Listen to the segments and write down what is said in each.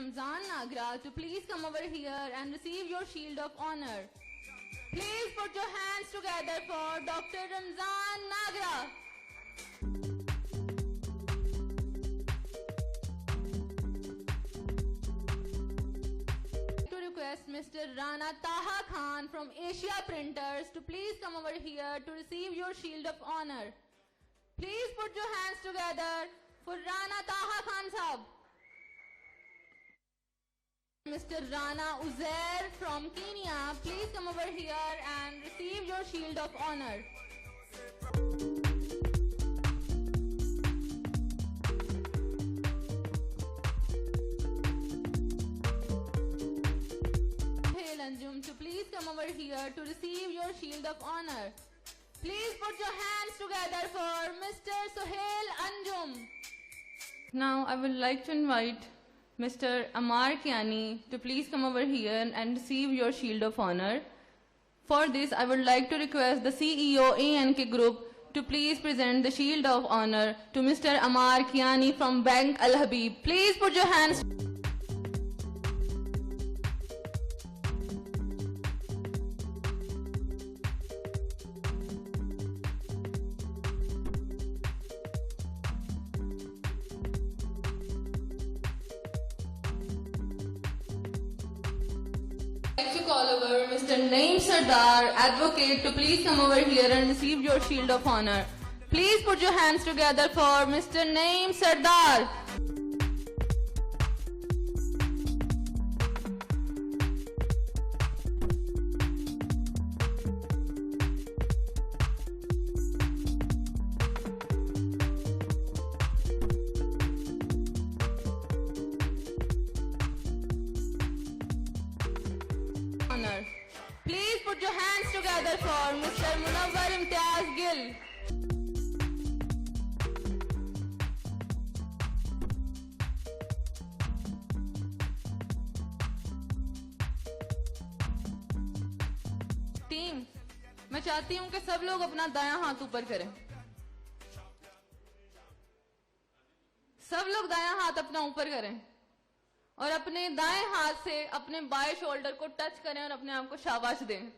Ramzan Nagra to please come over here and receive your shield of honor. Please put your hands together for Dr. Ramzan Nagra. To request Mr. Rana Taha Khan from Asia Printers to please come over here to receive your shield of honor. Please put your hands together for Rana Taha Khan Sahab. Mr. Rana Uzair from Kenya, please come over here and receive your shield of honor. Sohail Anjum to please come over here to receive your shield of honor. Please put your hands together for Mr. Sohail Anjum. Now I would like to invite Mr. Amar Kiani to please come over here and receive your shield of honor. For this, I would like to request the CEO ANK Group to please present the shield of honor to Mr. Amar Kiani from Bank Al Habib. Please put your hands. I'd like to call over Mr. Naeem Sardar, advocate, to please come over here and receive your shield of honor. Please put your hands together for Mr. Naeem Sardar. Please put your hands together for Mr. Munawwar Imtiaz Gill. Team, मैं चाहती हूं कि सब लोग अपना दायां हाथ ऊपर करें। सब लोग दायां हाथ अपना ऊपर करें और अपने दाएं हाथ से अपने बाएं शोल्डर को टच करें और अपने आप को शाबाश दें।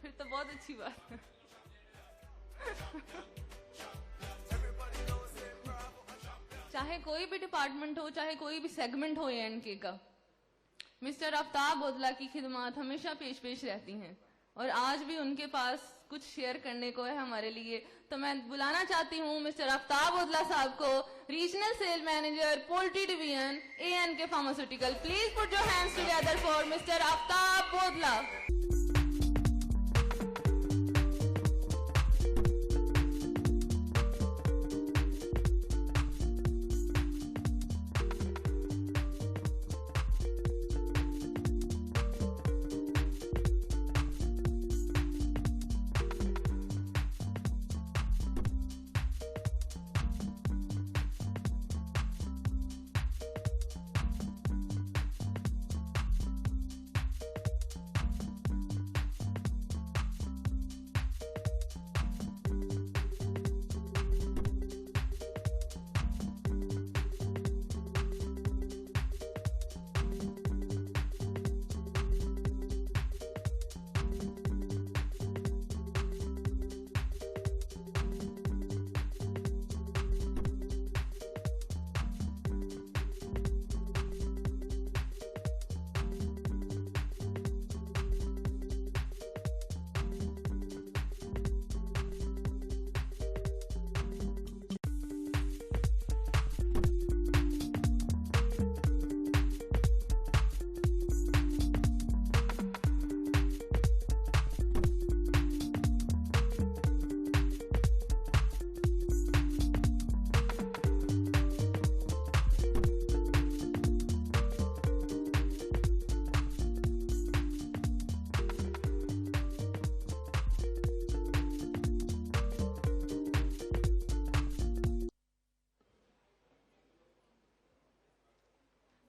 फिर तो बहुत अच्छी बात है। चाहे कोई भी डिपार्टमेंट हो, चाहे कोई भी सेगमेंट हो एएनके का, मिस्टर आफ्ताब बोदला की खिदमत हमेशा पेश रहती हैं और आज भी उनके पास कुछ शेयर करने को है हमारे लिए। तो मैं बुलाना चाहती हूँ मिस्टर आफ्ताब बोदला साहब को, regional sale manager poultry division ANK pharmaceutical. Please put your hands together for mister Aftab Bodla.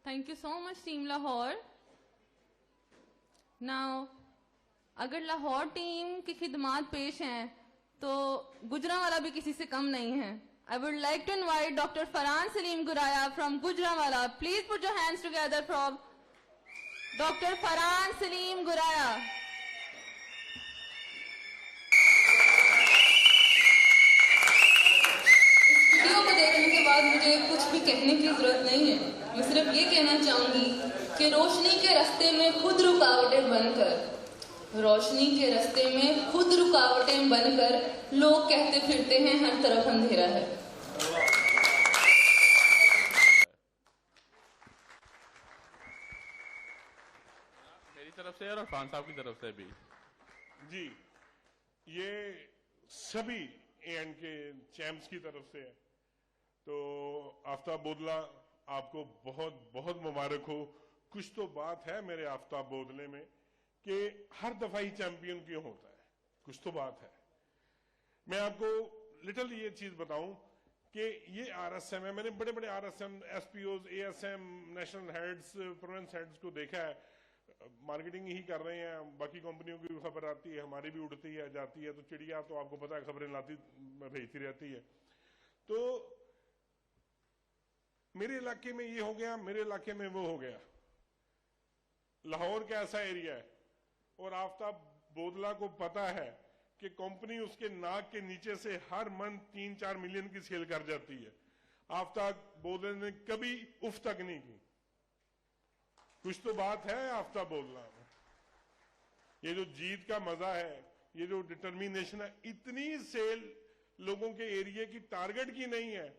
Thank you so much, Team Lahore. Now, अगर लाहौर टीम की खिदमात पेश हैं तो गुजरांवाला भी किसी से कम नहीं है. I would like to invite Dr. Farhan Salim Guraya from Gujranwala. Please put your hands together for Dr. Farhan Salim Guraya. Video को देखने के बाद मुझे कुछ भी कहने की जरूरत नहीं है. मैं सिर्फ ये कहना चाहूंगी कि रोशनी के रास्ते में खुद रुकावटें बनकर, रोशनी के रास्ते में खुद रुकावटें बनकर लोग कहते फिरते हैं हर तरफ अंधेरा है. मेरी तरफ से और खान साहब की तरफ से भी जी, ये सभी एंड के चैंप्स की तरफ से है. तो आफ्ताब बोदला, आपको बहुत बहुत मुबारक हो. कुछ तो बात है मेरे आफ्ताब बोदले में कि हर दफा ही चैंपियन क्यों होता है. कुछ तो बात है. मैं आपको लिटरली ये चीज बताऊं कि ये आरएसएम है. मैंने बड़े बड़े RSM, SPOs, ASM, national heads, province heads को देखा है. मार्केटिंग ही कर रहे हैं. बाकी कंपनियों की भी खबर आती है, हमारी भी उड़ती है जाती है. तो चिड़िया तो आपको पता है खबरें लाती भेजती रहती है. तो मेरे इलाके में ये हो गया, मेरे इलाके में वो हो गया. लाहौर का ऐसा एरिया है और आफ्ताब बोदला को पता है कि कंपनी उसके नाक के नीचे से हर मंथ 3-4 मिलियन की सेल कर जाती है. आफ्ताब बोदले ने कभी उफ तक नहीं की. कुछ तो बात है आफ्ताब बोदला में. ये जो जीत का मजा है, ये जो डिटर्मिनेशन है, इतनी सेल लोगों के एरिया की टारगेट की नहीं है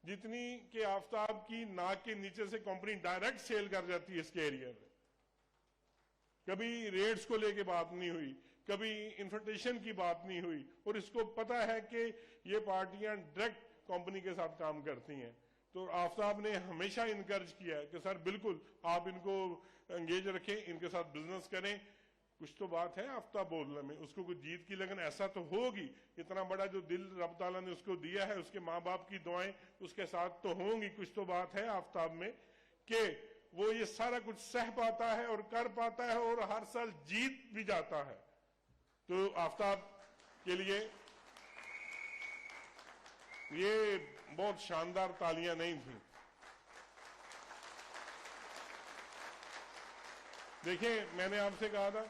जितनी कि आफ्ताब की नाक के नीचे से कंपनी डायरेक्ट सेल कर जाती है इसके एरिया में. कभी रेट्स को लेके बात नहीं हुई, कभी इन्फिल्ट्रेशन की बात नहीं हुई. और इसको पता है कि ये पार्टियां डायरेक्ट कंपनी के साथ काम करती हैं. तो आफ्ताब ने हमेशा इनकरेज किया है कि सर बिल्कुल आप इनको एंगेज रखें, इनके साथ बिजनेस करें. कुछ तो बात है आफ्ताब बोदला में. उसको कुछ जीत की लगन ऐसा तो होगी. इतना बड़ा जो दिल रब ताला ने उसको दिया है, उसके माँ बाप की दुआएं उसके साथ तो होंगी. कुछ तो बात है आफ्ताब में कि वो ये सारा कुछ सह पाता है और कर पाता है और हर साल जीत भी जाता है. तो आफ्ताब के लिए ये बहुत शानदार तालियां नहीं थी. देखिए, मैंने आपसे कहा था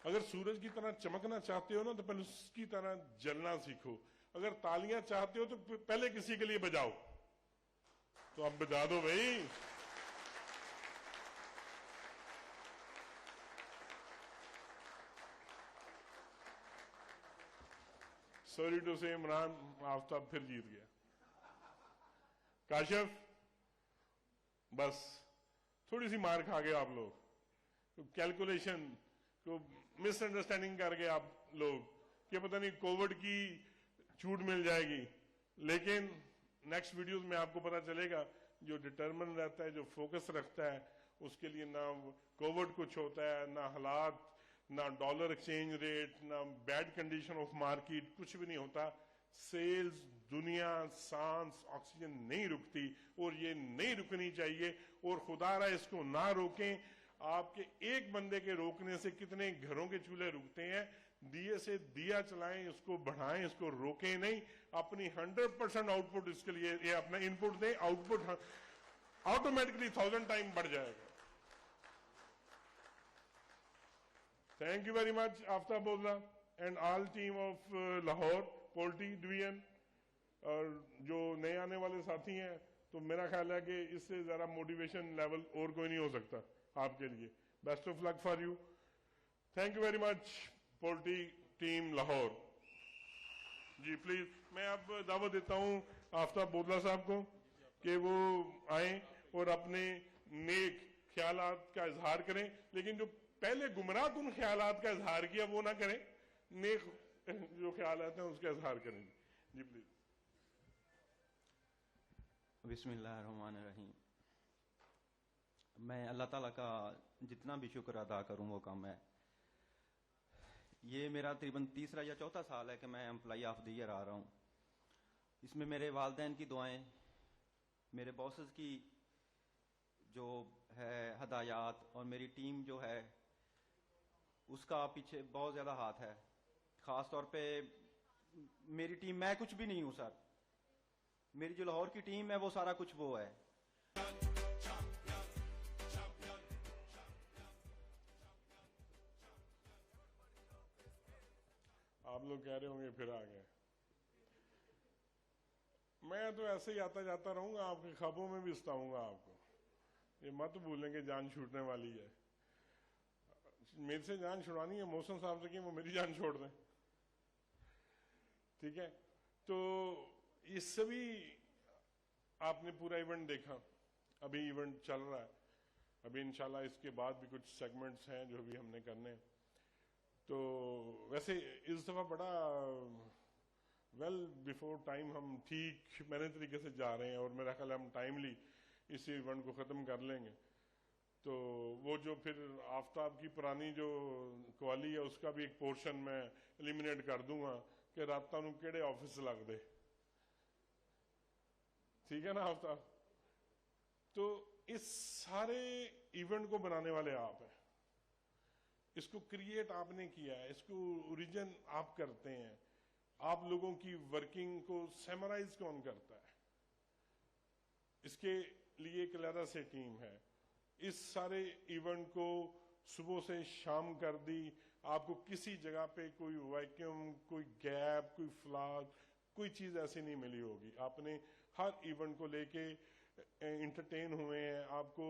अगर सूरज की तरह चमकना चाहते हो ना तो पहले उसकी तरह जलना सीखो. अगर तालियां चाहते हो तो पहले किसी के लिए बजाओ. तो अब बजा दो भाई. सॉरी टू से इमरान, आफ्ताब फिर जीत गया. काशिफ, बस थोड़ी सी मार खा गए आप लोग. तो कैलकुलेशन को मिसअंडरस्टैंडिंग कर गए आप लोग कि पता नहीं कोविड की छूट मिल जाएगी. लेकिन नेक्स्ट वीडियोस में आपको पता चलेगा जो डिटरमिन रहता है, जो फोकस रखता है, उसके लिए ना कोविड कुछ होता है, ना हालात, ना डॉलर एक्सचेंज रेट, ना बैड कंडीशन ऑफ मार्केट, कुछ भी नहीं होता. सेल्स, दुनिया, सांस, ऑक्सीजन नहीं रुकती और ये नहीं रुकनी चाहिए. और खुदारा इसको ना रोकें. आपके एक बंदे के रोकने से कितने घरों के चूल्हे रुकते हैं. दिए से दिया चलाएं, इसको बढ़ाएं, इसको रोकें नहीं. अपनी 100% आउटपुट इसके लिए ये अपना इनपुट दें. आउटपुट ऑटोमेटिकली 1000 टाइम बढ़ जाएगा. Thank you very much Aftab Bodla and all team of Lahore poultry division. और जो नए आने वाले साथी हैं, तो मेरा ख्याल है कि इससे जरा मोटिवेशन लेवल और कोई नहीं हो सकता आपके लिए. Best of luck for you. Thank you very much poultry team Lahore. जी प्लीज, मैं अब दावत देता हूं आफ्ताब बोदला साहब को कि वो आए और अपने नेक ख्यालात का इजहार करें. लेकिन जो पहले गुमराह कुन ख्यालात का इजहार किया वो ना करें, नेक जो ख्यालात हैं उसका इजहार करें. जी प्लीज. बिस्मिल्लाहिर्रहमानिर्रहीम. मैं अल्लाह ताला का जितना भी शुक्र अदा करूं वो कम है. ये मेरा तकरीबन तीसरा या चौथा साल है कि मैं एम्प्लॉय ऑफ द ईयर आ रहा हूं. इसमें मेरे वालिदैन की दुआएं, मेरे बॉसेस की जो है हदायत और मेरी टीम जो है उसका पीछे बहुत ज्यादा हाथ है। खास तौर पे मेरी टीम, मैं कुछ भी नहीं हूं सर, मेरी जो लाहौर की टीम है वो सारा कुछ वो है। आप लोग कह रहे होंगे फिर आ गए। मैं तो ऐसे ही आता जाता रहूंगा, आपके ख्वाबों में भी सताऊंगा आपको। ये मत भूलेंगे जान छूटने वाली है। मेरे से जान छुड़ानी है मौसम साहब से कि वो मेरी जान छोड़ दें, ठीक है। तो ये सभी आपने पूरा इवेंट देखा, अभी इवेंट चल रहा है, अभी इंशाल्लाह इसके बाद भी कुछ सेगमेंट्स हैं जो भी हमने करने हैं। तो वैसे इस दफा बड़ा वेल बिफोर टाइम हम ठीक मैंने तरीके से जा रहे हैं, और मेरा ख्याल हम टाइमली इस इवेंट को ख़त्म कर लेंगे। तो वो जो फिर आफ्ताब की पुरानी जो कवाली है उसका भी एक पोर्शन मैं एलिमिनेट कर दूंगा कि रातां नूं केड़े ऑफिस लगदे, ठीक है ना आफ्ताब। तो इस सारे इवेंट को बनाने वाले आप हैं, इसको क्रिएट आपने किया है, इसको ओरिजिन आप करते हैं। आप लोगों की वर्किंग को समराइज कौन करता है, इसके लिए एक अलग से टीम है। इस सारे इवेंट को सुबह से शाम कर दी, आपको किसी जगह पे कोई वैक्यूम, कोई गैप, कोई फ्लॉग, कोई चीज ऐसी नहीं मिली होगी। आपने हर इवेंट को लेके इंटरटेन हुए हैं। आपको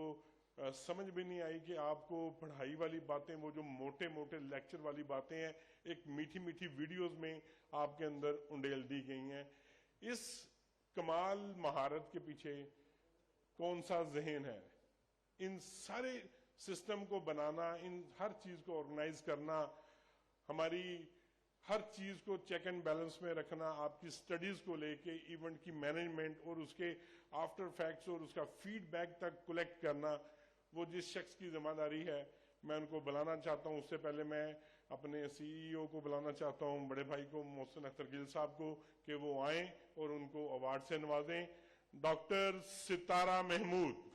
समझ भी नहीं आई कि आपको पढ़ाई वाली बातें, वो जो मोटे मोटे लेक्चर वाली बातें हैं, एक मीठी मीठी वीडियोस में आपके अंदर उंडेल दी गई हैं। इस कमाल महारत के पीछे कौन सा जहन है, इन सारे सिस्टम को बनाना, इन हर चीज को ऑर्गेनाइज करना, हमारी हर चीज को चेक एंड बैलेंस में रखना, आपकी स्टडीज को लेके इवेंट की मैनेजमेंट और उसके आफ्टर फैक्ट्स और उसका फीडबैक तक कलेक्ट करना, वो जिस शख्स की जिम्मेदारी है, मैं उनको बुलाना चाहता हूं। उससे पहले मैं अपने सीईओ को बुलाना चाहता हूं, बड़े भाई को, मोहसिन अख्तर गिल साहब को, कि वो आए और उनको अवार्ड से नवाजें। Doctor Sitara Mahmood.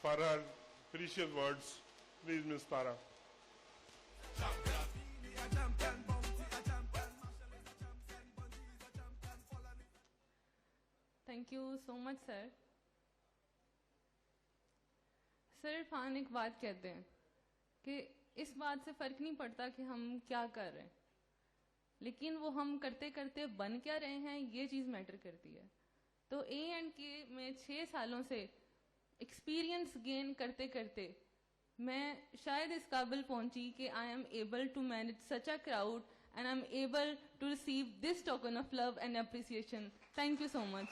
For her precious words, please, Ms. Tara. Thank you so much, sir. Sir Irfan एक बात कहते हैं कि इस बात से फ़र्क नहीं पड़ता कि हम क्या कर रहे हैं, लेकिन वो हम करते करते बन क्या रहे हैं ये चीज़ मैटर करती है। तो A&K में 6 सालों से एक्सपीरियंस गेन करते करते मैं शायद इस काबिल पहुंची कि I am able to manage such a crowd and I am able to receive this token of love and appreciation. Thank you so much.